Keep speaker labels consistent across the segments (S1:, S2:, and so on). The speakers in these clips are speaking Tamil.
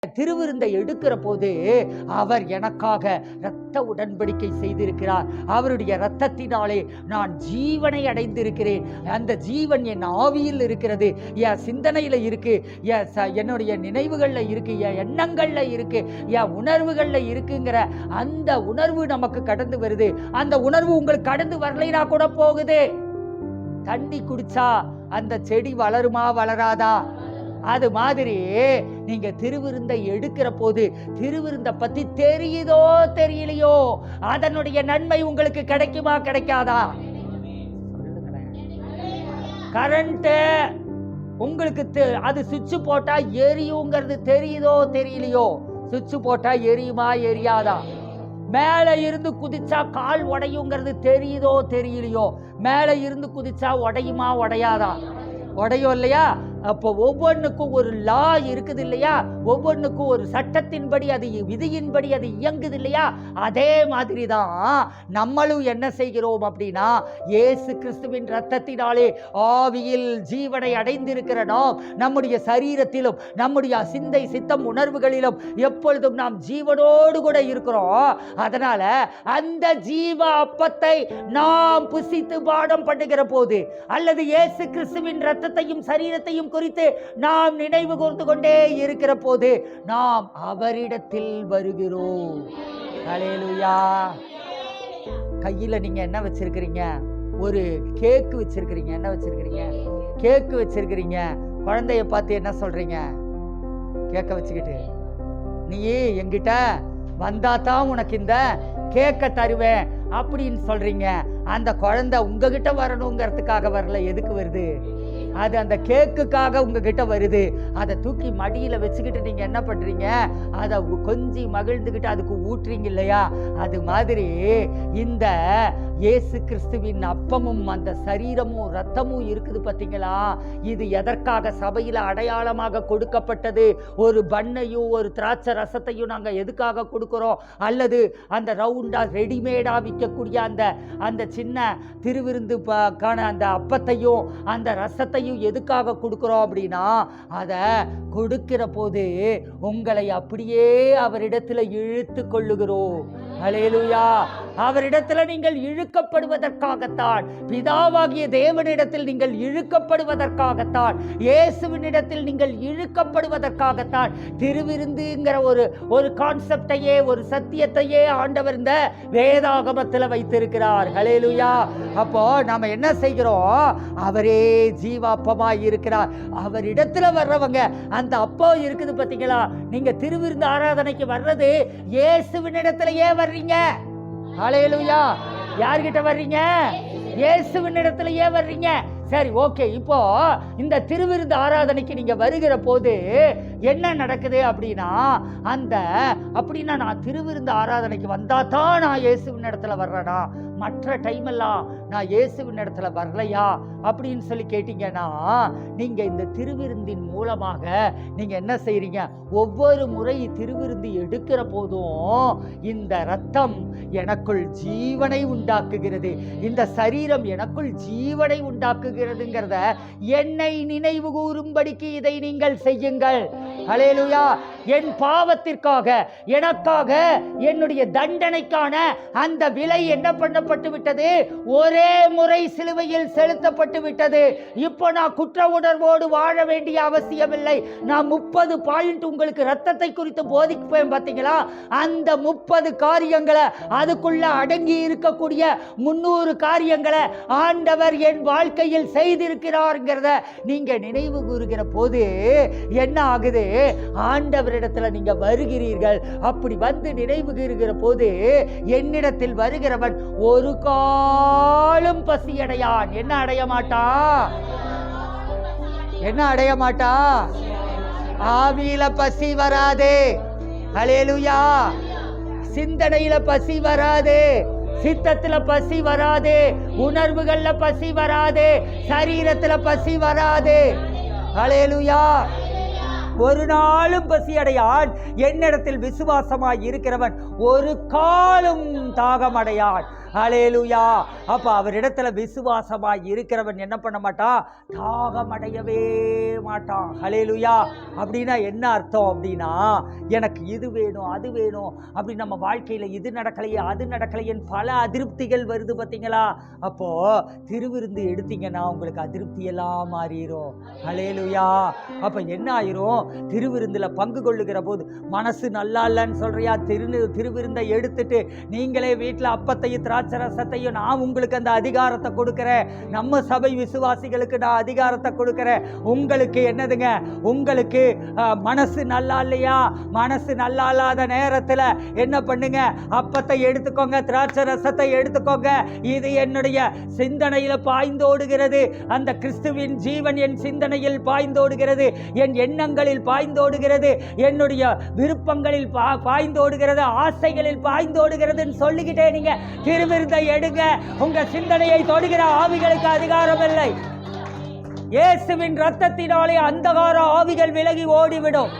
S1: திருவிருந்தை எடுக்கிற போது அவர் எனக்காக இரத்த உடன்படிக்கை செய்திருக்கிறார். அவருடைய இரத்தத்தினாலே நான் ஜீவனை அடைந்திருக்கிறேன். அந்த ஜீவன் என் ஆவியில் இருக்கிறது, என் சிந்தனையில இருக்கு, என்னுடைய நினைவுகள்ல இருக்கு, என் எண்ணங்கள்ல இருக்கு, என் உணர்வுகள்ல இருக்குங்கிற அந்த உணர்வு நமக்கு கடந்து வருது. அந்த உணர்வு உங்களுக்கு கடந்து வரலைனா கூட போகுது. தண்ணி குடிச்சா அந்த செடி வளருமா வளராதா? அது மாதிரி நீங்க திருவிருந்தை எடுக்கிற போது திருவிருந்தை பத்தி தெரியுதோ தெரியலையோ, அதனுடைய நன்மை உங்களுக்கு கிடைக்குமா கிடைக்காதா? கரண்ட் உங்களுக்கு அது சுவிட்ச் போட்டா எரியுங்கிறது தெரியுதோ தெரியலையோ? சுவிட்ச் போட்டா எரியுமா எரியாதா? மேல இருந்து குதிச்சா கால் உடையுங்கிறது தெரியுதோ தெரியலையோ? மேல இருந்து குதிச்சா உடையுமா உடையாதா? உடையும் இல்லையா? அப்போ ஒவ்வொன்றுக்கும் ஒரு லா இருக்குது இல்லையா? ஒவ்வொன்றுக்கும் ஒரு சட்டத்தின்படி, அது விதியின்படி அது இயங்குது இல்லையா? அதே மாதிரி தான் நம்மளும் என்ன செய்கிறோம் அப்படின்னா, இயேசு கிறிஸ்துவின் இரத்தத்தினாலே ஆவியில் ஜீவனை அடைந்திருக்கிற நாம் நம்முடைய சரீரத்திலும் நம்முடைய சிந்தை சித்தம் உணர்வுகளிலும் எப்பொழுதும் நாம் ஜீவனோடு கூட இருக்கிறோம். அதனால அந்த ஜீவ அப்பத்தை நாம் புசித்து பானம் பண்ணுகிற போது, அல்லது இயேசு கிறிஸ்துவின் இரத்தத்தையும் சரீரத்தையும் குறித்து நாம் நினைவு கூர்ந்து கொண்டே இருக்கிற போது நாம் அவரிடத்தில் வருகிறோம். ஹல்லேலூயா. கையில நீங்க என்ன வச்சிருக்கிறீங்க? ஒரு கேக்கு வச்சிருக்கிறீங்க. என்ன வச்சிருக்கிறீங்க? கேக்கு வச்சிருக்கிறீங்க. குழந்தைய பார்த்து என்ன சொல்றீங்க? கேக்க வச்சுக்கிட்டு, நீ என்கிட்ட வந்தா தான் உனக்கு இந்த கேக்க தருவேன் அப்படின்னு சொல்றீங்க. அந்த குழந்தை உங்ககிட்ட வரணுங்கிறதுக்காக வரல. எதுக்கு வருது? அது அந்த கேக்குக்காக உங்ககிட்ட வருது. அதை தூக்கி மடியில வச்சுக்கிட்டு நீங்க என்ன பண்றீங்க? அதை கொஞ்சி மகிழ்ந்துகிட்டு அதுக்கு ஊற்றுறீங்க இல்லையா? அது மாதிரி இந்த இயேசு கிறிஸ்துவின் அப்பமும் அந்த சரீரமும் இரத்தமும் இருக்குது பார்த்தீங்களா? இது எதற்காக சபையில அடையாளமாக கொடுக்கப்பட்டது? ஒரு பண்ணையும் ஒரு திராட்சை ரசத்தையும் நாங்கள் எதுக்காக கொடுக்கிறோம்? அல்லது அந்த ரவுண்டா ரெடிமேடா விற்கக்கூடிய அந்த சின்ன திருவிருந்துக்கான அந்த அப்பத்தையும் அந்த ரசத்தையும் எதுக்காக கொடுக்கிறோம் அப்படின்னா, அதை கொடுக்கிற போது உங்களை அப்படியே அவரிடத்துல இழுத்து கொள்ளுகிறோம். ஹல்லேலூயா. அவரிடத்துல நீங்கள் இழுக்கப்படுவதற்காகத்தான், பிதாவாகிய தேவனிடத்தில் நீங்கள் இழுக்கப்படுவதற்காகத்தான், இயேசுவினிடத்தில் நீங்கள் இழுக்கப்படுவதற்காகத்தான் திருவிருந்துங்கிற ஒரு கான்செப்டையே, ஒரு சத்தியத்தையே ஆண்டவர் இந்த வேதாகமத்தில் வைத்திருக்கிறார். ஹல்லேலூயா. அப்போ நாம என்ன செய்கிறோம்? அவரே ஜீவாப்பமாய் இருக்கிறார். அவரிடத்துல வர்றவங்க அந்த அப்பம் இருக்குது பார்த்தீங்களா? நீங்க திருவிருந்து ஆராதனைக்கு வர்றது இயேசுவினிடத்திலேயே வர்றீங்க. ஹல்லேலூயா. யார்கிட்ட வர்றீங்க? இயேசுவினிடத்திலேயே வர்றீங்க. சரி, ஓகே. இப்போ இந்த திருவிருந்து ஆராதனைக்கு நீங்க வருகிற போது என்ன நடக்குது அப்படின்னா, அப்படின்னா நான் திருவிருந்து ஆராதனைக்கு வந்தா தான் நான் இயேசுவின் இடத்துல வர்றேனா, மற்ற டைம் எல்லாம் நான் இயேசுவின் இடத்துல வரலையா அப்படின்னு சொல்லி கேட்டீங்கன்னா, நீங்க இந்த திருவிருந்தின் மூலமாக நீங்க என்ன செய்றீங்க? ஒவ்வொரு முறை திருவிருந்து எடுக்கிற போதும் இந்த இரத்தம் எனக்குள் ஜீவனை உண்டாக்குகிறது, இந்த சரீரம் எனக்குள் ஜீவனை உண்டாக்குகிறதுங்கிறத என்னை நினைவு கூறும்படிக்கு இதை நீங்கள் செய்யுங்கள். ஹல்லேலூயா. என் பாவத்திற்காக, எனக்காக, என்னுடைய தண்டனைக்கான அந்த விலை என்ன பண்ணப்பட்டு விட்டது? ஒரே முறை சிலுவையில் செலுத்தப்பட்டு விட்டது. இப்போ நான் குற்ற உணர்வோடு வாழ வேண்டிய அவசியமில்லை. நான் 30 பாயிண்ட் உங்களுக்கு ரத்தத்தை குறித்து போதிப்பேன் பார்த்தீங்களா? அந்த 30 காரியங்களை, அதுக்குள்ள அடங்கி இருக்கக்கூடிய 300 காரியங்களை ஆண்டவர் என் வாழ்க்கையில் செய்திருக்கிறார்ங்கிறத நீங்க நினைவு கூறுகிற போது என்ன ஆகுது? ஆண்டவரிடத்துல நீங்க வருகிறீர்கள். அப்படி வந்து நினைவு கூறுகிற போது என்னிடத்தில் வருகிறவன் ஒரு காலும் பசி அடையான். என்ன அடைய மாட்டா? என்ன அடைய மாட்டா? ஆவியில பசி வராது. ஹல்லேலூயா. சிந்தனையில பசி வராது, சித்தத்துல பசி வராது, உணர்வுகள்ல பசி வராது, சரீரத்துல பசி வராது. ஹல்லேலூயா. ஒரு நாளும் பசி அடையான். என்னிடத்தில் விசுவாசமாய் இருக்கிறவன் ஒரு காலும் தாகம் அடையான். ஹல்லேலூயா. அப்ப அவரிடத்துல விசுவாசமாய் இருக்கிறவன் என்ன பண்ண மாட்டான்? தாகம் அடையவே மாட்டான். ஹல்லேலூயா. அப்படின்னா என்ன அர்த்தம் அப்படின்னா, எனக்கு இது வேணும் அது வேணும் அப்படி நம்ம வாழ்க்கையில இது நடக்கலையே அது நடக்கலையேன்னு பல அதிருப்திகள் வருது பார்த்தீங்களா? அப்போ திருவிருந்து எடுத்தீங்கன்னா உங்களுக்கு அதிருப்தி எல்லாம் மாறிடும். ஹல்லேலூயா. அப்ப என்ன ஆயிரும்? திருவிருந்துல பங்கு கொள்ளுகிற போது மனசு நல்லா இல்லைன்னு சொல்றியா? திருவிருந்தை எடுத்துட்டு நீங்களே வீட்டில் அப்பத்தையும் திராட்சை ரசத்தையும் நான் உங்களுக்கு அந்த அதிகாரத்தை கொடுக்கிறேன். நம்ம சபை விசுவாசிகளுக்கு நான் அதிகாரத்தை கொடுக்கிறேன். உங்களுக்கு என்னதுங்க? உங்களுக்கு மனசு நல்லா இல்லையா? மனசு நல்லா இல்லாத நேரத்தில் என்ன பண்ணுங்க? அப்பத்தை எடுத்துக்கோங்க, திராட்சை ரசத்தை எடுத்துக்கோங்க. இது என்னுடைய சிந்தனையில பாய்ந்தோடுகிறது. அந்த கிறிஸ்துவின் ஜீவன் என் சிந்தனையில் பாய்ந்தோடுகிறது, என் எண்ணங்களில் பாய்ந்தோடுகிறது, என்னுடைய விருப்பங்களில் பாய்ந்தோடுகிறது, ஆசைகளில் பாய்ந்தோடுகிறதுன்னு சொல்லிக்கிட்டே நீங்க திருவிருந்தை எடுங்க. உங்க சிந்தனையை தொடுகிற ஆவிகளுக்கு அதிகாரம் இல்லை. இயேசுவின் இரத்தத்தினாலே அந்தகார ஆவிகள் விலகி ஓடிவிடும்.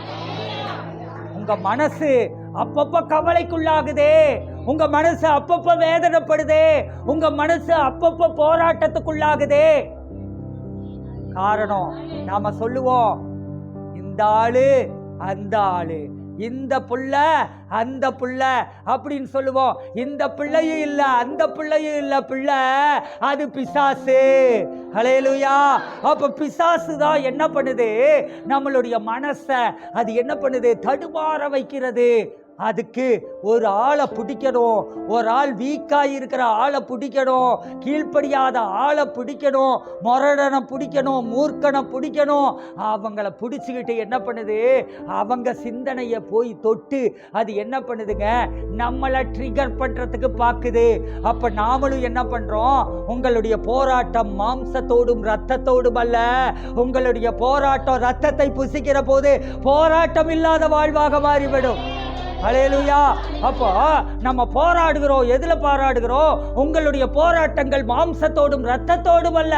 S1: உங்க மனசு அப்பப்ப கவலைக்குள்ளாகுதே, உங்க மனசு அப்பப்ப வேதனைப்படுதே, உங்க மனசு அப்பப்ப போராட்டத்துக்குள்ளாகுதே. காரணம் நாம சொல்லுவோம், இந்த ஆளு அந்த ஆளு, இந்த புள்ள அந்த புள்ள அப்படின்னு சொல்லுவோம். இந்த பிள்ளையும் இல்லை அந்த பிள்ளையும் இல்லை, பிள்ளை அது பிசாசு. ஹல்லேலூயா. அப்ப பிசாசு தான் என்ன பண்ணுது? நம்மளுடைய மனசை அது என்ன பண்ணுது? தடுமாற வைக்கிறது. அதுக்கு ஒரு ஆளை பிடிக்கணும், ஒரு ஆள் வீக்காக இருக்கிற ஆளை பிடிக்கணும், கீழ்ப்படியாத ஆளை பிடிக்கணும், மொரடனை பிடிக்கணும், மூர்க்கனை பிடிக்கணும். அவங்கள பிடிச்சிக்கிட்டு என்ன பண்ணுது? அவங்க சிந்தனையை போய் தொட்டு அது என்ன பண்ணுதுங்க? நம்மளை ட்ரிகர் பண்ணுறதுக்கு பார்க்குது. அப்போ நாமளும் என்ன பண்ணுறோம்? உங்களுடைய போராட்டம் மாம்சத்தோடும் இரத்தத்தோடும் அல்ல. உங்களுடைய போராட்டம் இரத்தத்தை புசிக்கிற போது போராட்டம் இல்லாத வாழ்வாக மாறிவிடும். ஹல்லேலூயா. அப்போ நம்ம போராடுகிறோம். எதுல போராடுகிறோம்? உங்களுடைய போராட்டங்கள் மாம்சத்தோடும் இரத்தத்தோடும் அல்ல.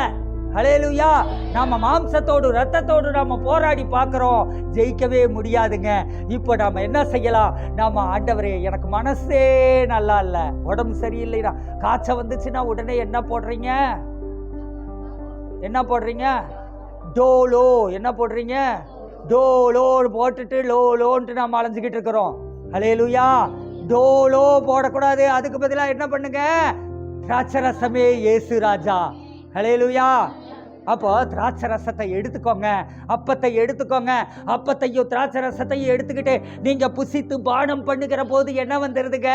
S1: ஹல்லேலூயா. நம்ம மாம்சத்தோடு இரத்தத்தோடு நம்ம போராடி பார்க்கிறோம், ஜெயிக்கவே முடியாதுங்க. இப்போ நம்ம என்ன செய்யலாம்? நம்ம ஆண்டவரே எனக்கு மனசே நல்லா இல்லை, உடம்பு சரியில்லைனா, காய்ச்சல் வந்துச்சுன்னா உடனே என்ன போடுறீங்க? என்ன போடுறீங்க? டோலோ. என்ன போடுறீங்க? டோலோ போட்டுட்டு லோன்ட்டு நம்ம அலைஞ்சிக்கிட்டு இருக்கிறோம். ஹல்லேலூயா. டோலோ போடக்கூடாது. அதுக்கு பதிலாக என்ன பண்ணுங்க? திராட்சை ரசமே இயேசு ராஜா. ஹல்லேலூயா. அப்போ திராட்சை ரசத்தை எடுத்துக்கோங்க, அப்பத்தை எடுத்துக்கோங்க. அப்பத்தையும் திராட்சை ரசத்தையும் எடுத்துக்கிட்டு நீங்க புசித்து பானம் பண்ணுகிற போது என்ன வந்துடுதுங்க?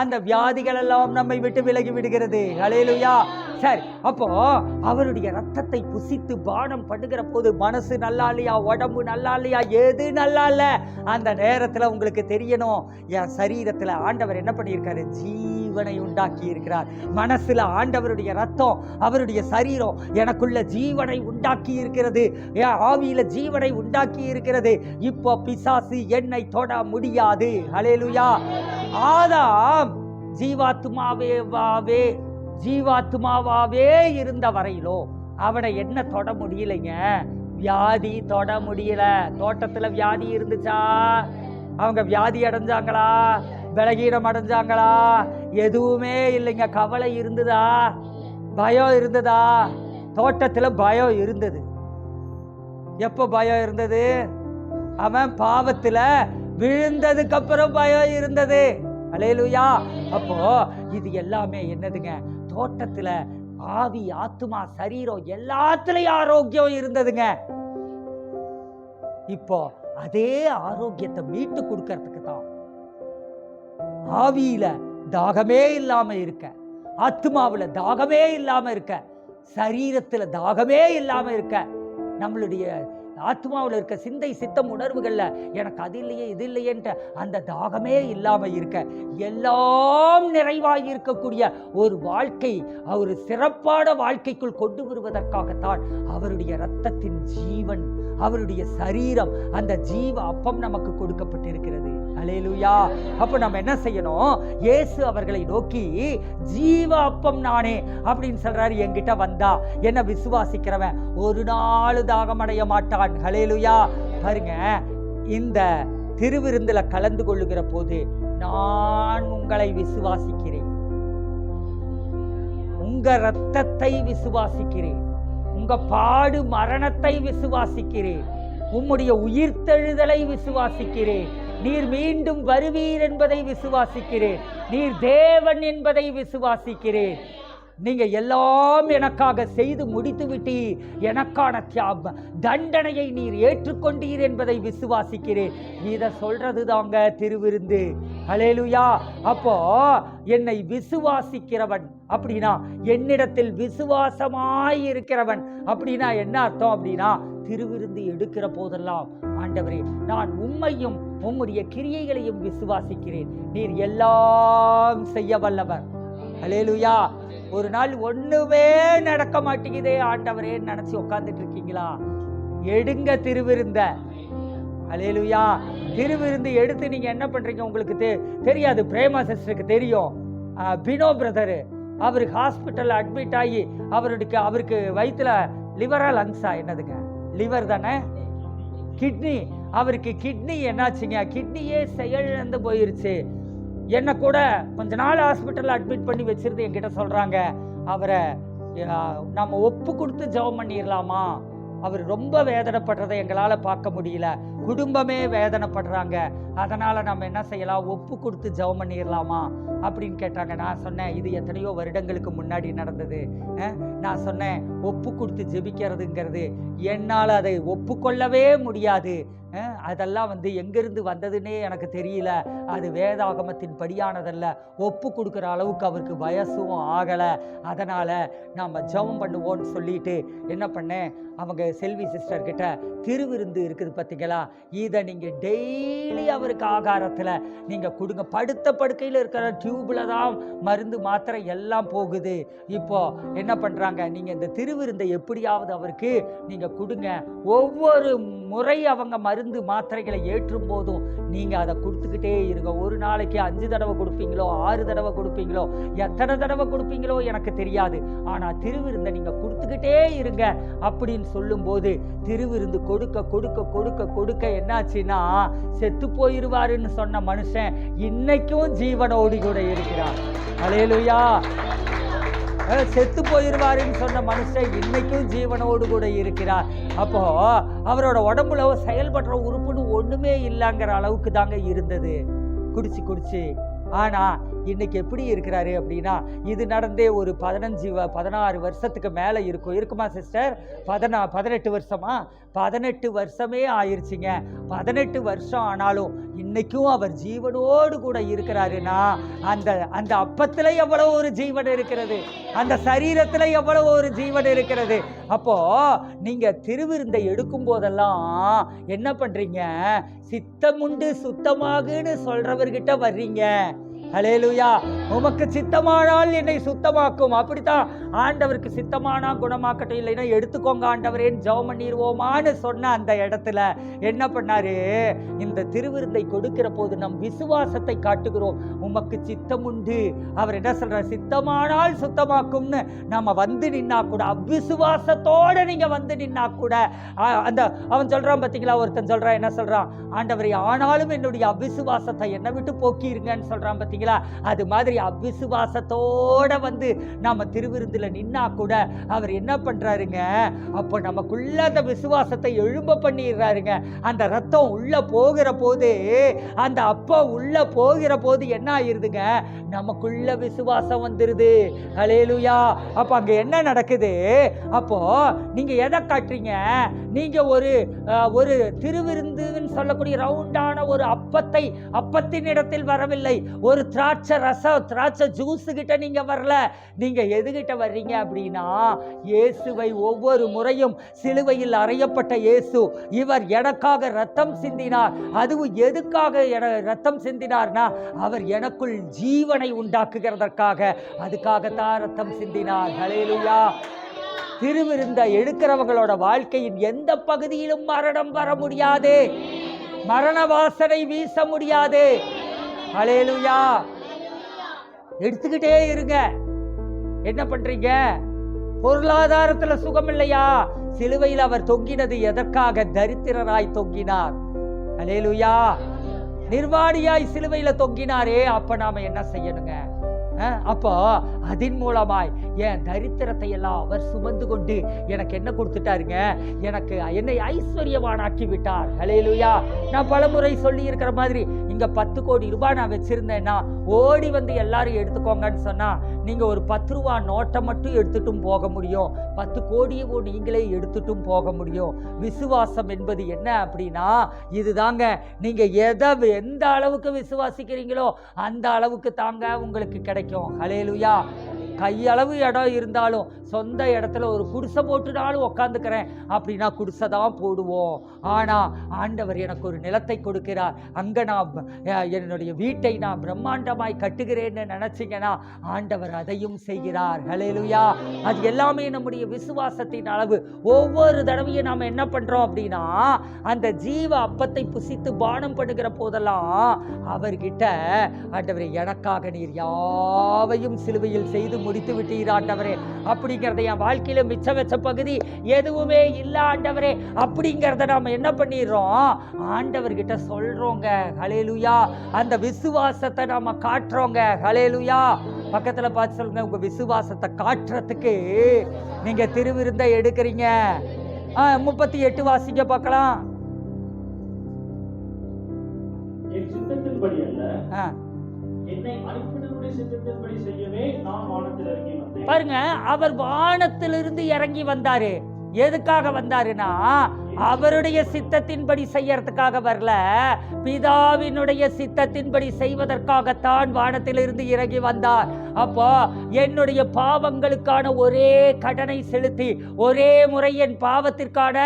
S1: அந்த வியாதிகள் எல்லாம் நம்மை விட்டு விலகி விடுகிறது. ஹல்லேலூயா. சரி, அப்போ அவருடைய ரத்தத்தை புசித்து பானம் பண்ணுகிற போது மனசு நல்லா இல்லையா, உடம்பு நல்லா இல்லையா, எது நல்லா இல்லை, அந்த நேரத்தில் உங்களுக்கு தெரியணும், என் சரீரத்தில் ஆண்டவர் என்ன பண்ணியிருக்காரு? ஜீவனை உண்டாக்கி இருக்கிறார். மனசுல ஆண்டவருடைய ரத்தம், அவருடைய சரீரம் எனக்குள்ள ஜீவனை உண்டாக்கி இருக்கிறது, என் ஆவியில ஜீவனை உண்டாக்கி இருக்கிறது. இப்போ பிசாசு என்னை தொட முடியாது. ஹல்லேலூயா. ஆதாம் ஜீவாத்மாவாவே இருந்த வரையிலோ அவனை என்ன தொட முடியலைங்க? வியாதி தொட முடியல. தோட்டத்துல வியாதி இருந்துச்சா? அவங்க வியாதி அடைஞ்சாங்களா? பலகீனம் அடைஞ்சாங்களா? எதுவுமே இல்லைங்க. கவலை இருந்ததா? பயம் இருந்ததா? தோட்டத்துல பயம் இருந்தது. எப்ப பயம் இருந்தது? அவன் பாவத்துல விழுந்ததுக்கு அப்புறம் பயம் இருந்தது. ஹல்லேலூயா. அப்போ இது எல்லாமே என்னதுங்க? தோட்டத்துல ஆவி, ஆத்துமா, சரீரம் எல்லாத்துலயும் ஆரோக்கியம் இருந்ததுங்க. இப்போ அதே ஆரோக்கியத்தை மீட்டு கொடுக்கறதுக்கு தான் ஆவியில தாகமே இல்லாம இருக்க, ஆத்துமாவுல தாகமே இல்லாம இருக்க, சரீரத்துல தாகமே இல்லாம இருக்க, நம்மளுடைய ஆத்மாவில் இருக்க சிந்தை, சித்தம், உணர்வுகள்ல எனக்கு அது இல்லையே இது இல்லையேன்ற அந்த தாகமே இல்லாம இருக்க, எல்லாம் நிறைவாகி இருக்கக்கூடிய ஒரு வாழ்க்கை, ஒரு சிறப்பான வாழ்க்கைக்குள் கொண்டு வருவதற்காகத்தான் அவருடைய இரத்தத்தின் ஜீவன், அவருடைய சரீரம், அந்த ஜீவ அப்பம் நமக்கு கொடுக்கப்பட்டிருக்கிறது. ஹல்லேலூயா. அப்ப நம்ம என்ன செய்யணும்? இயேசு அவர்களை நோக்கி ஜீவ அப்பம் நானே அப்படின்னு சொல்றாரு. என்கிட்ட வந்தா என்ன விசுவாசிக்கிறவன் ஒரு நாள் தாகமடைய மாட்டான். ஹல்லேலூயா. பாருங்க, இந்த திருவிருந்துல கலந்து கொள்ளுகிற போது நான் உங்களை விசுவாசிக்கிறேன், உங்க இரத்தத்தை விசுவாசிக்கிறேன், உங்க பாடு மரணத்தை விசுவாசிக்கிறேன், உம்முடைய உயிர்த்தெழுதலை விசுவாசிக்கிறேன், நீர் மீண்டும் வருவீர் என்பதை விசுவாசிக்கிறேன், நீர் தேவன் என்பதை விசுவாசிக்கிறேன், நீங்க எல்லாம் எனக்காக செய்து முடித்து விட்டீர், எனக்கான தண்டனையை நீர் ஏற்றுக்கொண்டீர் என்பதை விசுவாசிக்கிறேன். இதை சொல்றது தாங்க திருவிருந்து. ஹல்லேலூயா. அப்போ என்னை விசுவாசிக்கிறவன் அப்படின்னா, என்னிடத்தில் விசுவாசமாய் இருக்கிறவன் அப்படின்னா என்ன அர்த்தம் அப்படின்னா, திருவிருந்து எடுக்கிற போதெல்லாம் ஆண்டவரே நான் உம்மையும் உம்முடைய கிரியைகளையும் விசுவாசிக்கிறேன், நீர் எல்லாம் செய்ய வல்லவர். ஹல்லேலூயா. ஒரு நாள் ஒண்ணுமே நடக்க மாட்டேங்குதே ஆண்டவரே நினைச்சு உட்கார்ந்துட்டு இருக்கீங்களா? எடுங்க திருவிருந்த. ஹல்லேலூயா. திருவிருந்து எடுத்து நீங்க என்ன பண்றீங்க உங்களுக்கு தெரியாது. பிரேமா சிஸ்டருக்கு தெரியும். பினோ பிரதரு அவருக்கு ஹாஸ்பிட்டல் அட்மிட் ஆகி அவருக்கு வயிற்றுல லிவரா லங்ஸா என்னதுங்க, லிவர் தானே, கிட்னி, அவருக்கு கிட்னி என்னாச்சுங்க, கிட்னியே செயலிழந்து போயிருச்சு. என்ன கூட கொஞ்ச நாள் ஹாஸ்பிட்டல் அட்மிட் பண்ணி வச்சிருந்து என்கிட்ட சொல்றாங்க, அவரை நம்ம ஒப்பு கொடுத்து ஜெபம் பண்ணிடலாமா, அவர் ரொம்ப வேதனைப்படுறதை எங்களால பார்க்க முடியல, குடும்பமே வேதனைப்படுறாங்க, அதனால நம்ம என்ன செய்யலாம், ஒப்பு கொடுத்து ஜெபம் பண்ணிடலாமா அப்படின்னு கேட்டாங்க. நான் சொன்னேன், இது எத்தனையோ வருடங்களுக்கு முன்னாடி நடந்தது. நான் சொன்னேன், ஒப்பு கொடுத்து ஜெபிக்கிறதுங்கிறது என்னால் அதை ஒப்புக்கொள்ளவே முடியாது, அதெல்லாம் எங்கிருந்து வந்ததுன்னே எனக்கு தெரியல, அது வேதாகமத்தின் படியானதல்ல, ஒப்பு கொடுக்குற அளவுக்கு அவருக்கு வயசும் ஆகலை, அதனால் நம்ம ஜெபம் பண்ணுவோன்னு சொல்லிட்டு என்ன பண்ணேன், அவங்க செல்வி சிஸ்டர் கிட்ட திருவிருந்து இருக்குது பார்த்தீங்களா, இதை நீங்கள் டெய்லி அவருக்கு ஆகாரத்தில் நீங்கள் கொடுங்க, படுத்த படுக்கையில் இருக்கிற டியூப்பில் தான் மருந்து மாத்திரை எல்லாம் போகுது. இப்போ என்ன பண்ணுறாங்க, நீங்கள் இந்த திருவிருந்தை எப்படியாவது அவருக்கு நீங்கள் கொடுங்க, ஒவ்வொரு முறை அவங்க மருந்து மாத்திரைகளை ஏற்றும் போதும் நீங்கள் அதை கொடுத்துக்கிட்டே இருங்க. ஒரு நாளைக்கு 5 தடவை கொடுப்பீங்களோ 6 தடவை கொடுப்பீங்களோ எத்தனை தடவை கொடுப்பீங்களோ எனக்கு தெரியாது, ஆனால் திருவிருந்தை நீங்கள் கொடுத்துக்கிட்டே இருங்க அப்படின்னு சொல்லும்போது திருவிருந்து கொடுக்க கொடுக்க கொடுக்க கொடுக்க என்னாச்சுன்னா, செத்து போயிருவாருன்னு சொன்ன மனுஷன் இன்னைக்கும் ஜீவனோடு கூட இருக்கிறார். ஹல்லேலூயா. செத்து போயிருவாருன்னு சொன்ன மனுஷன் இன்னைக்கும் ஜீவனோடு கூட இருக்கிறார். அப்போ அவரோட உடம்புல செயல்படுற உறுப்புன்னு ஒண்ணுமே இல்லைங்கிற அளவுக்கு தாங்க இருந்தது, குடிச்சு குடிச்சு. ஆனா இன்னைக்கு எப்படி இருக்கிறாரு அப்படின்னா, இது நடந்தே ஒரு 16 வருஷத்துக்கு மேல இருக்குமா சிஸ்டர்? 18 வருஷமா? 18 வருஷமே ஆயிருச்சுங்க. 18 வருஷம் ஆனாலும் இன்னைக்கும் அவர் ஜீவனோடு கூட இருக்கிறாருன்னா, அந்த அப்பத்துல எவ்வளவு ஒரு ஜீவன் இருக்கிறது, அந்த சரீரத்துல எவ்வளவு ஒரு ஜீவன் இருக்கிறது. அப்போ நீங்க திருவிருந்தை எடுக்கும் போதெல்லாம் என்ன பண்றீங்க, சித்தமுண்டு சுத்தமாகுன்னு சொல்றவர்கிட்ட வர்றீங்க. ஹல்லேலூயா. உமக்கு சித்தமானால் என்னை சுத்தமாக்கும், அப்படித்தான் ஆண்டவருக்கு சித்தமானா குணமாக்கட்டும், இல்லைன்னா எடுத்துக்கோங்க ஆண்டவரேன்னு ஜெபம் பண்ணிடுவோமான்னு சொன்ன அந்த இடத்துல என்ன பண்ணாரு, இந்த திருவிருந்தை கொடுக்கிற போது நம் விசுவாசத்தை காட்டுகிறோம். உமக்கு சித்தம் உண்டு, அவர் என்ன சொல்றார், சித்தமானால் சுத்தமாக்கும்னு நம்ம நின்னா கூட, அவ்விசுவாசத்தோட நீங்க நின்னா கூட, அந்த அவன் சொல்றான் பார்த்தீங்களா, ஒருத்தன் சொல்றான், என்ன சொல்றான், ஆண்டவரை ஆனாலும் என்னுடைய அவ்விசுவாசத்தை என்னை விட்டு போக்கிருங்கன்னு சொல்றான் பார்த்தீங்களா. அது மாதிரி அவ்விசுவாசத்தோட நம்ம திருவிருந்துல நின்னா கூட அவர் என்ன பண்றாருங்க, அப்போ நமக்குள்ள அந்த விசுவாசத்தை எழும்ப பண்ணிடுறாருங்க. அந்த ரத்தம் உள்ள போகிற போது, அந்த அப்பா உள்ள போகிற போது என்ன ஆயிருதுங்க, நமக்குள்ள விசுவாசம் வந்துருது. ஹல்லேலூயா. அப்ப அங்க என்ன நடக்குது, அப்போ நீங்க எதை காட்டுறீங்க, நீங்க ஒரு திருவிருந்துன்னு சொல்லக்கூடிய ரவுண்டான ஒரு அப்பத்தின் இடத்தில் வரவில்லை, ஒரு திராட்சை ஜூஸ் கிட்ட நீங்க வரல, நீங்க எதுகிட்ட வர்றீங்க அப்படின்னா, இயேசுவை ஒவ்வொரு முறையும் சிலுவையில் அறையப்பட்ட இயேசு, இவர் எனக்காக ரத்தம் சிந்தினார். அதுவும் எதுக்காக ரத்தம் சிந்தினார்னா, அவர் எனக்குள் ஜீவனை உண்டாக்குகிறதற்காக, அதுக்காகத்தான் ரத்தம் சிந்தினார். ஹல்லேலூயா. திருவிருந்தை எடுக்கிறவங்களோட வாழ்க்கையின் எந்த பகுதியிலும் மரணம் வர முடியாது, மரண வாசனை வீச முடியாது. ஹல்லேலூயா. எடுத்துக்கிட்டே இருங்க. என்ன பண்றீங்க, பொருளாதாரத்துல சுகம் இல்லையா, சிலுவையில் அவர் தொங்கினது எதற்காக, தரித்திரராய் தொங்கினார். ஹல்லேலூயா. நிர்வாணியாய் சிலுவையில தொங்கினாரே, அப்ப நாம என்ன செய்யணுங்க, அப்போ அதன் மூலமாய் என் தரித்திரத்தை எல்லாம் அவர் சுமந்து கொண்டு எனக்கு என்ன கொடுத்துட்டாருங்க, எனக்கு என்னை ஐஸ்வர்யவானாக்கி விட்டார். ஹல்லேலூயா. நான் பலமுறை சொல்லி இருக்கிற மாதிரி இங்க 10 கோடி ரூபாய் நான் வச்சிருந்தேன்னா ஓடி வந்து எல்லாரும் எடுத்துக்கோங்கன்னு சொன்னா நீங்க ஒரு 10 ரூபா நோட்டை மட்டும் எடுத்துட்டும் போக முடியும், 10 கோடியும் நீங்களே எடுத்துட்டும் போக முடியும். விசுவாசம் என்பது என்ன அப்படின்னா இதுதாங்க. நீங்க எந்த அளவுக்கு விசுவாசிக்கிறீங்களோ அந்த அளவுக்கு தாங்க உங்களுக்கு கிடைக்கும். ஹல்லேலூயா. கையளவு இடம் இருந்தாலும் சொந்த இடத்துல ஒரு குடிசை போட்டுனாலும் உக்காந்துக்கிறேன் அப்படின்னா குடிசை தான் போடுவோம். ஆனா ஆண்டவர் எனக்கு ஒரு நிலத்தை கொடுக்கிறார், அங்க நான் என்னுடைய வீட்டை நான் பிரம்மாண்டமாய் கட்டுகிறேன்னு நினைச்சீங்கன்னா ஆண்டவர் அதையும் செய்கிறார். ஹல்லேலூயா. அது எல்லாமே நம்முடைய விசுவாசத்தின் அளவு. ஒவ்வொரு தடவையும் நாம என்ன பண்றோம் அப்படின்னா அந்த ஜீவ அப்பத்தை புசித்து பானம் பண்ணுகிற போதெல்லாம் அவர்கிட்ட ஆண்டவரே எனக்காக நீர் யாவையும் சிலுவையில் செய்து முடித்து விட்டீர் ஆண்டவரே, அப்படிங்கிறத என் வாழ்க்கையில மிச்சம் வச்ச பகுதி எதுவுமே இல்ல ஆண்டவரே அப்படிங்கிறத நாம என்ன பண்ணிடுறோம் ஆண்டவர்கிட்ட சொல்றோங்க. ஹல்லேலூயா. அந்த விசுவாசத்தை நாம காட்டுறோங்க. ஹல்லேலூயா. பக்கத்துல பார்த்து சொல்லுங்க, உங்க விசுவாசத்தை காட்டுறதுக்கு நீங்க திருவிருந்த எடுக்கிறீங்க. 38 வாசிக்க பார்க்கலாம். பாருங்க, அவர் வானத்திலிருந்து இறங்கி வந்தாரு. எதுக்காக வந்தாருன்னா அவருடைய சித்தத்தின்படி செய்யறதுக்காக வரல, பிதாவினுடைய சித்தத்தின்படி செய்வதற்காகத்தான் வானத்திலிருந்து இறங்கி வந்தார். அப்போ என்னுடைய பாவங்களுக்கான ஒரே கடனை செலுத்தி, ஒரே முறை என் பாவத்திற்கான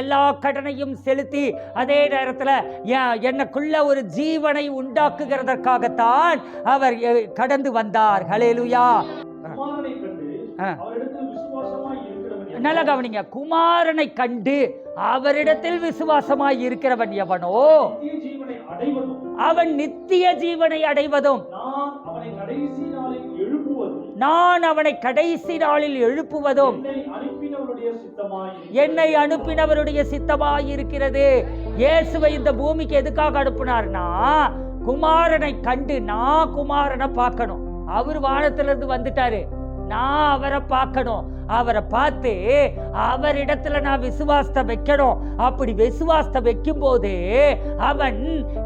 S1: எல்லா கடனையும் செலுத்தி, அதே நேரத்தில் எனக்குள்ள ஒரு ஜீவனை உண்டாக்குகிறதற்காகத்தான் அவர் கடந்து வந்தார். ஹல்லேலூயா. நல்ல கவனிங்க, குமாரனை கண்டு அவரிடத்தில் விசுவாசமாய் இருக்கிறவன் எவனோ அவன் நித்திய ஜீவனை அடைவதும் நான் அவனை கடைசி நாளில் எழுப்புவதும் என்னை அனுப்பினவருடைய சித்தமாய் இருக்கிறது. இயேசுவை இந்த பூமிக்கு எதுக்காக அனுப்பினார்னா குமாரனை கண்டு நான் குமாரனை பார்க்கணும். அவர் வானத்திலிருந்து வந்துட்டாரு, நான் அவரை பார்க்கணும். அவரை பார்த்து அவரிடத்துல நான் விசுவாசத்தை வைக்கணும். அப்படி விசுவாசத்தை வைக்கும் போது அவன்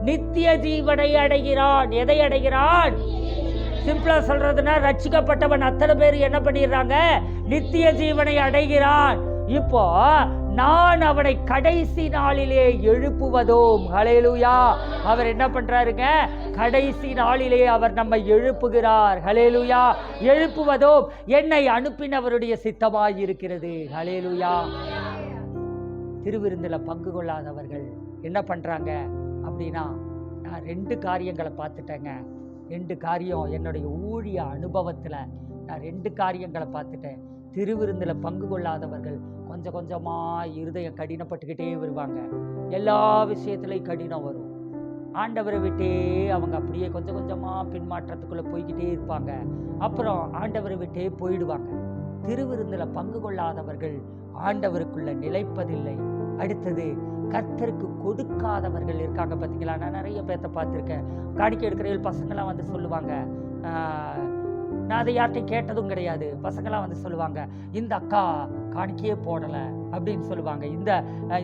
S1: நித்திய ஜீவனை அடைகிறான். எதை அடைகிறான்? சிம்பிளா சொல்றதுன்னா ரட்சிக்கப்பட்டவன் அத்தனை பேர் என்ன பண்ணிடுறாங்க, நித்திய ஜீவனை அடைகிறான். இப்போ நான் அவனை கடைசி நாளிலே எழுப்புவதும். ஹல்லேலூயா. அவர் என்ன பண்றாருங்க, கடைசி நாளிலே அவர் நம்மை எழுப்புகிறார். ஹல்லேலூயா. எழுப்புவதும் என்னை அனுப்பினவருடைய சித்தமாய் இருக்கிறது. ஹல்லேலூயா. திருவிருந்துல பங்கு கொள்ளாதவர்கள் என்ன பண்றாங்க அப்படின்னா, நான் 2 காரியங்களை பார்த்துட்டேங்க. 2 காரியம் என்னுடைய ஊழிய அனுபவத்துல நான் 2 காரியங்களை பார்த்துட்டேன். திருவிருந்துல பங்கு கொள்ளாதவர்கள் கொஞ்சம் கொஞ்சமா இருதயம் கடினப்பட்டுக்கிட்டே வருவாங்க. எல்லா விஷயத்திலையும் கடினம் வரும். ஆண்டவரை விட்டே அவங்க அப்படியே கொஞ்சம் கொஞ்சமா பின்மாற்றத்துக்குள்ள போய்கிட்டே இருப்பாங்க. அப்புறம் ஆண்டவரை விட்டே போயிடுவாங்க. திருவிருந்துல பங்கு கொள்ளாதவர்கள் ஆண்டவருக்குள்ள நிலைப்பதில்லை. அடுத்தது கர்த்தருக்கு கொடுக்காதவர்கள் இருக்காங்க. பார்த்தீங்களா, நான் நிறைய பேர்த்த பார்த்துருக்கேன். காணிக்கை எடுக்கிற பசங்களாம் வந்து சொல்லுவாங்க, நான் அதை யார்கிட்டையும் கேட்டதும் கிடையாது. பசங்களாம் வந்து சொல்லுவாங்க, இந்த அக்கா காணிக்கையே போடலை அப்படின்னு சொல்லுவாங்க,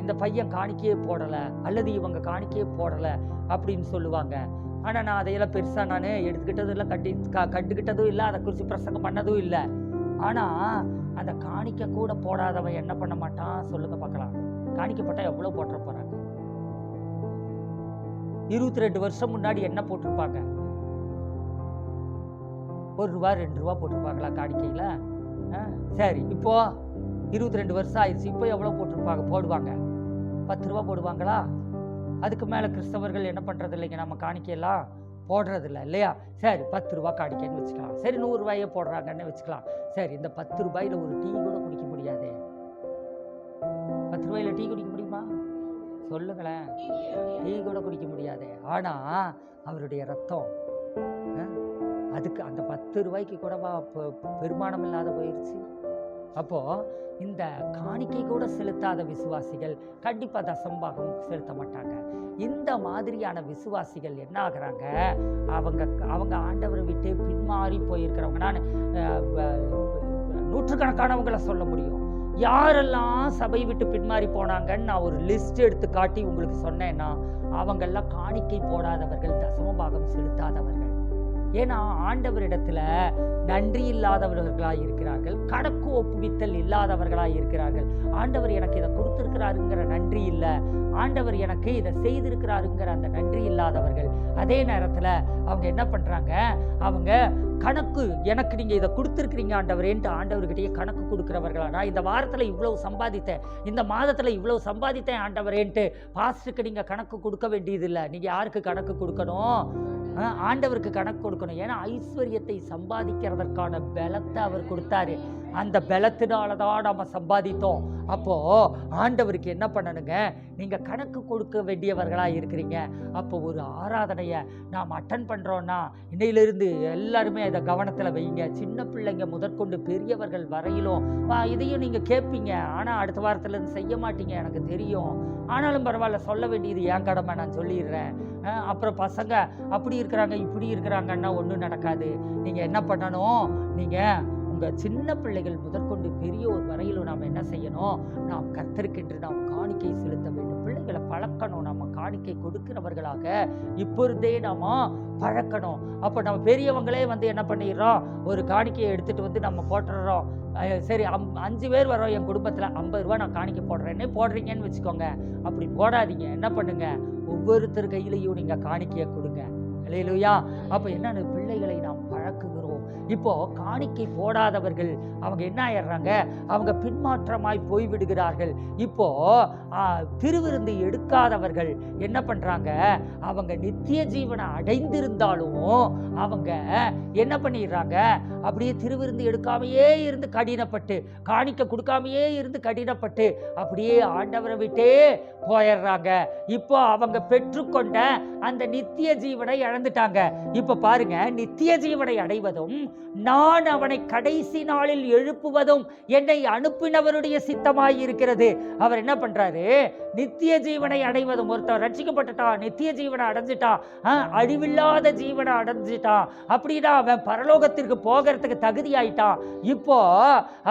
S1: இந்த பையன் காணிக்கையே போடலை, அல்லது இவங்க காணிக்கையே போடலை அப்படின்னு சொல்லுவாங்க. ஆனால் நான் அதையெல்லாம் பெருசாக நான் எடுத்துக்கிட்டதும் இல்லை, கண்டுக்கிட்டதும் இல்லை, அதை குறித்து பிரசங்கம் பண்ணதும் இல்லை. ஆனால் அந்த காணிக்கை கூட போடாதவன் என்ன பண்ண மாட்டான் சொல்லுங்க பார்க்கலாம். காணிக்கை போட்டால் எவ்வளோ போட்டுற போகிறாங்க? 22 வருஷம் முன்னாடி என்ன போட்டிருப்பாங்க? 1 ரூபா 2 ரூபா போட்டிருப்பாங்களா காணிக்கையில்? சரி, இப்போ 22 வருஷம் ஆயிடுச்சு. இப்போ எவ்வளோ போடுவாங்க? 10 ரூபா போடுவாங்களா? அதுக்கு மேலே கிறிஸ்தவர்கள் என்ன பண்ணுறது இல்லைங்க, நம்ம காணிக்கையெல்லாம் போடுறதில்ல இல்லையா? சரி, 10 ரூபா காணிக்கைன்னு வச்சுக்கலாம். சரி, 100 ரூபாயே போடுறாங்கன்னு வச்சுக்கலாம். சரி, இந்த 10 ரூபாயில் ஒரு டீ கூட குடிக்க முடியாது. 10 ரூபாயில் டீ குடிக்க முடியுமா? சொல்லுங்களேன். டீ கூட குடிக்க முடியாது. ஆனால் அவருடைய ரத்தம் அதுக்கு அந்த 10 ரூபாய்க்கு கூடவா பெருமானம் இல்லாத போயிடுச்சு? அப்போ இந்த காணிக்கை கூட செலுத்தாத விசுவாசிகள் கண்டிப்பா தசம்பாகம் செலுத்த மாட்டாங்க. இந்த மாதிரியான விசுவாசிகள் என்ன ஆகுறாங்க, அவங்க ஆண்டவரை விட்டு பின்மாறி போயிருக்கிறவங்க. நான் நூற்றுக்கணக்கானவங்களை சொல்ல முடியும். யாரெல்லாம் சபை விட்டு பின்மாறி போனாங்கன்னு நான் ஒரு லிஸ்ட் எடுத்து காட்டி உங்களுக்கு சொன்னேன்னா, அவங்கெல்லாம் காணிக்கை போடாதவர்கள், தசமபாகம் செலுத்தாதவர்கள். ஏன்னா ஆண்டவரிடத்துல நன்றி இல்லாதவர்களாய் இருக்கிறார்கள், கணக்கு ஒப்புவித்தல் இல்லாதவர்களாய் இருக்கிறார்கள். ஆண்டவர் எனக்கு இதை கொடுத்திருக்கிறாருங்கிற நன்றி இல்லை, ஆண்டவர் எனக்கு இதை செய்திருக்கிறாருங்கிற அந்த நன்றி இல்லாதவர்கள். அதே நேரத்துல அவங்க என்ன பண்றாங்க, அவங்க கணக்கு, எனக்கு நீங்க இதை கொடுத்துருக்கிறீங்க ஆண்டவரேன்ட்டு ஆண்டவர்கிட்டயே கணக்கு கொடுக்கிறவர்களா, நான் இந்த வாரத்துல இவ்வளவு சம்பாதித்தேன், இந்த மாதத்துல இவ்வளவு சம்பாதித்தேன் ஆண்டவரேன்ட்டு பாஸ்டருக்கு நீங்க கணக்கு கொடுக்க வேண்டியதில்லை. நீங்க யாருக்கு கணக்கு கொடுக்கணும், ஆண்டவருக்கு கணக்கு கொடுக்கணும். ஏன்னா ஐஸ்வர்யத்தை சம்பாதிக்கிறதற்கான பலத்தை அவர் கொடுத்தாரு. அந்த பலத்தினாலதான் நம்ம சம்பாதித்தோம். அப்போ ஆண்டவருக்கு என்ன பண்ணணுங்க, நீங்க கணக்கு கொடுக்க வேண்டியவர்களா இருக்கிறீங்க. அப்போ ஒரு ஆராதனையை நாம் அட்டன் பண்றோம்னா இன்னையிலிருந்து எல்லாருமே இதை கவனத்துல வைங்க. சின்ன பிள்ளைங்க முதற்கொண்டு பெரியவர்கள் வரையிலும் இதையும் நீங்க கேட்பீங்க, ஆனா அடுத்த வாரத்துல இருந்து செய்ய மாட்டீங்க, எனக்கு தெரியும். ஆனாலும் பரவாயில்ல, சொல்ல வேண்டியது என் கடமை, நான் சொல்லிடுறேன். அப்புறம் பசங்க அப்படி இருக்கிறாங்க இப்படி இருக்கிறாங்கன்னா ஒன்றும் நடக்காது. நீங்க என்ன பண்ணணும், நீங்க உங்க சின்ன பிள்ளைகள் முதற்கொண்டு பெரியோர் வரையிலும் நாம் என்ன செய்யணும், நாம் கர்த்தருக்கென்று நாம் காணிக்கை செலுத்த வேண்டும். பிள்ளைகளை பழக்கணும், நம்ம காணிக்கை கொடுக்கிறவர்களாக இப்பொழுதே நாம பழக்கணும். அப்போ நம்ம பெரியவங்களே என்ன பண்ணிடுறோம், ஒரு காணிக்கையை எடுத்துட்டு நம்ம போட்டுடுறோம். சரி 5 பேர் வரோம் என் குடும்பத்தில், 50 ரூபா நான் காணிக்கை போடுறேன்னே போடுறீங்கன்னு வச்சுக்கோங்க. அப்படி போடாதீங்க. என்ன பண்ணுங்க, ஒவ்வொருத்தர் கையிலையும் நீங்க காணிக்கையை கொடுங்க. அல்லேலூயா. அப்போ என்னன்னு பிள்ளைகளை நாம் பழக்குகிறோம். இப்போ காணிக்கை போடாதவர்கள் அவங்க என்ன ஆயிடுறாங்க, அவங்க பின்மாற்றமாய் போய்விடுகிறார்கள். இப்போ திருவிருந்து எடுக்காதவர்கள் என்ன பண்றாங்க, அவங்க நித்திய ஜீவனை அடைந்திருந்தாலும் அவங்க என்ன பண்ணிடுறாங்க, அப்படியே திருவிருந்து எடுக்காமையே இருந்து கடினப்பட்டு, காணிக்கை கொடுக்காமையே இருந்து கடினப்பட்டு அப்படியே ஆண்டவரை விட்டே போயிடுறாங்க. இப்போ அவங்க பெற்றுக்கொண்ட அந்த நித்திய ஜீவனை இழந்துட்டாங்க. இப்ப பாருங்க, நித்திய ஜீவனை அடைவதும் நான் அவனை கடைசி நாளில் எழுப்புவதும் என்னை அனுப்பினவருடைய சித்தமாய் இருக்கிறது. அவர் என்ன பண்றாரு, நித்திய ஜீவனை அடைவதும், ஒருத்தர் ரட்சிக்கப்பட்டுட்டான், நித்திய ஜீவனை அடைஞ்சிட்டான், அழிவில்லாத ஜீவனை அடைஞ்சிட்டான் அப்படின்னா அவன் பரலோகத்திற்கு போகிறதுக்கு தகுதி ஆயிட்டான். இப்போ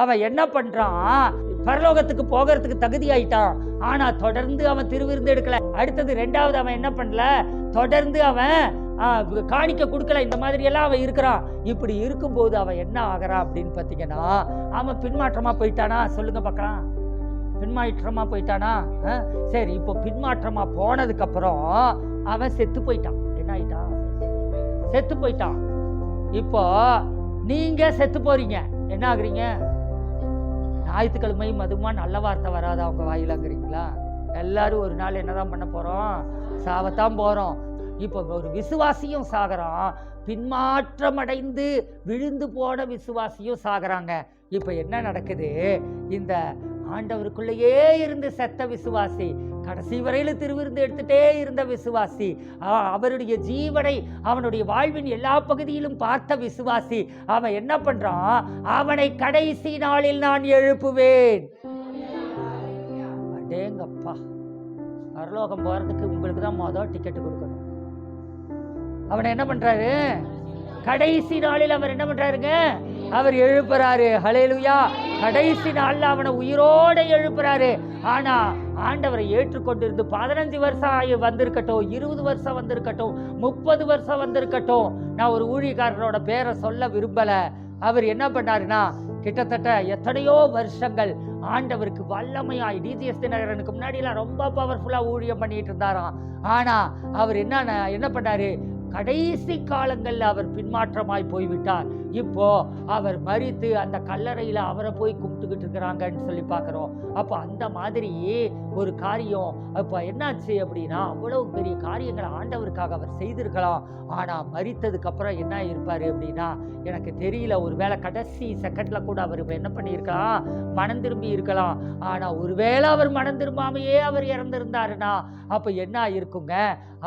S1: அவன் என்ன பண்றான், பரலோகத்துக்கு போகிறதுக்கு தகுதி ஆயிட்டான். ஆனா தொடர்ந்து அவன் திருவிருந்து எடுக்கல. அடுத்தது 2வது அவன் என்ன பண்ணல, தொடர்ந்து அவன் காணிக்க கொடுக்கல. இந்த மாதிரி எல்லாம் அவன் இருக்கிறான். இப்படி இருக்கும்போது அவன் என்ன ஆகிறான் அப்படின்னு பார்த்தீங்கன்னா, அவன் பின்மாற்றமா போயிட்டானா, சொல்லுங்க பார்க்கலாம். பின்மாற்றமா போயிட்டானா? சரி, இப்போ பின்மாற்றமா போனதுக்கு அப்புறம் அவன் செத்து போயிட்டான். என்ன ஆயிட்டான், செத்து போயிட்டான். இப்போ நீங்க செத்து போறீங்க, என்ன ஆகுறீங்க, ஞாயிற்றுக்கிழமை மதுமா நல்ல வார்த்தை வராது அவங்க வாயிலாங்கிறீங்களா? எல்லாரும் ஒரு நாள் என்னதான் பண்ண போறோம், சாவத்தான் போறோம். இப்போ ஒரு விசுவாசியும் சாகிறான், பின்மாற்றம் அடைந்து விழுந்து போன விசுவாசியும் சாகிறாங்க. இப்போ என்ன நடக்குது, இந்த ஆண்டவருக்குள்ளேயே இருந்து செத்த விசுவாசி, கடைசி வரையில திருவிருந்து எடுத்துட்டே இருந்த விசுவாசி, அவருடைய ஜீவனை அவனுடைய வாழ்வின் எல்லா பகுதியிலும் பார்த்த விசுவாசி, அவன் என்ன பண்றான், அவனை கடைசி நாளில் நான் எழுப்புவேன். அடேங்கப்பா, பரலோகம் போறதுக்கு உங்களுக்கு தான் மொதல் டிக்கெட் கொடுக்கணும். அவனை என்ன பண்றாரு, கடைசி நாளில் அவர் என்ன பண்றாருங்க, அவர் எழுப்புறாரு. ஹல்லேலூயா. கடைசி நாள்ல அவனை உயிரோட எழுப்புறாரு. ஆனா ஆண்டவரை ஏற்றுக்கொண்டிருந்து 15 வருஷம் வந்திருக்கட்டும், 20 வருஷம் வந்திருக்கட்டும், 30 வருஷம் வந்திருக்கட்டும், நான் ஒரு ஊழியக்காரரோட பேரை சொல்ல விரும்பல. அவர் என்ன பண்ணாருன்னா, கிட்டத்தட்ட எத்தனையோ வருஷங்கள் ஆண்டவருக்கு வல்லமையாய், டிஜிஎஸ் தினகரனுக்கு முன்னாடி எல்லாம் ரொம்ப பவர்ஃபுல்லா ஊழியம் பண்ணிட்டு இருந்தாராம். ஆனா அவர் என்ன பண்ணாரு, கடைசி காலங்கள்ல அவர் பின்மாற்றமாய் போய்விட்டார். இப்போ அவர் மரித்து அந்த கல்லறையில அவரை போய் கும்பிட்டுக்கிட்டு இருக்கிறாங்கன்னு சொல்லி பார்க்கிறோம். அப்போ அந்த மாதிரி ஒரு காரியம் அப்போ என்னாச்சு அப்படின்னா, அவ்வளவு பெரிய காரியங்களை ஆண்டவருக்காக அவர் செய்திருக்கலாம். ஆனா மரித்ததுக்கு அப்புறம் என்ன இருப்பாரு அப்படின்னா எனக்கு தெரியல. ஒருவேளை கடைசி செகண்ட்ல கூட அவர் என்ன பண்ணியிருக்கலாம், மனம் திரும்பி இருக்கலாம். ஆனா ஒருவேளை அவர் மனம் திரும்பாமையே அவர் இறந்திருந்தாருன்னா அப்ப என்ன இருக்குங்க,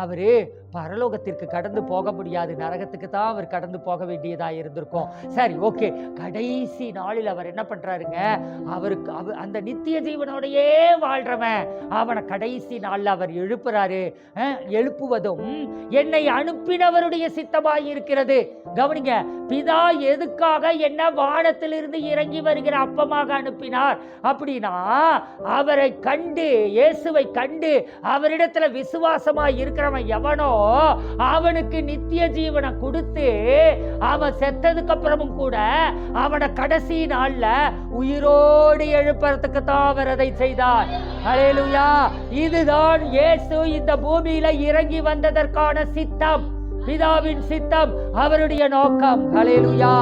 S1: அவரு பரலோகத்திற்கு கடந்து போக முடியாது, நரகத்துக்கு தான் அவர் கடந்து போக வேண்டியதா இருந்திருக்கும். சரி, ஓகே. கடைசி நாளில் அவர் என்ன பண்றாருங்க, அவருக்கு அந்த நித்திய ஜீவனோடையே வாழ்றவன் அவனை கடைசி நாள்ல அவர் எழுப்புறாரு. எழுப்புவதும் என்னை அனுப்பினவருடைய சித்தமாய் இருக்கிறது. கவனிங்க, பிதா எதுக்காக என்ன வானத்திலிருந்து இறங்கி வருகிற அப்பமாக அனுப்பினார் அப்படின்னா, அவரை கண்டு, இயேசுவை கண்டு அவரிடத்துல விசுவாசமாய் இருக்கிறவன் எவனோ அவனுக்கு நித்திய ஜீவனை கொடுத்து, அவன் செத்ததுக்கு அப்புறமும் கூட அவனை கடைசி நாள்ல உயிரோடு எழுப்புறதுக்கு தான் அவர் அதை செய்தார். ஹல்லேலூயா. இதுதான் இயேசு இந்த பூமியில இறங்கி வந்ததற்கான சித்தம், பிதாவின் சித்தம், அவருடைய நோக்கம். ஹல்லேலூயா.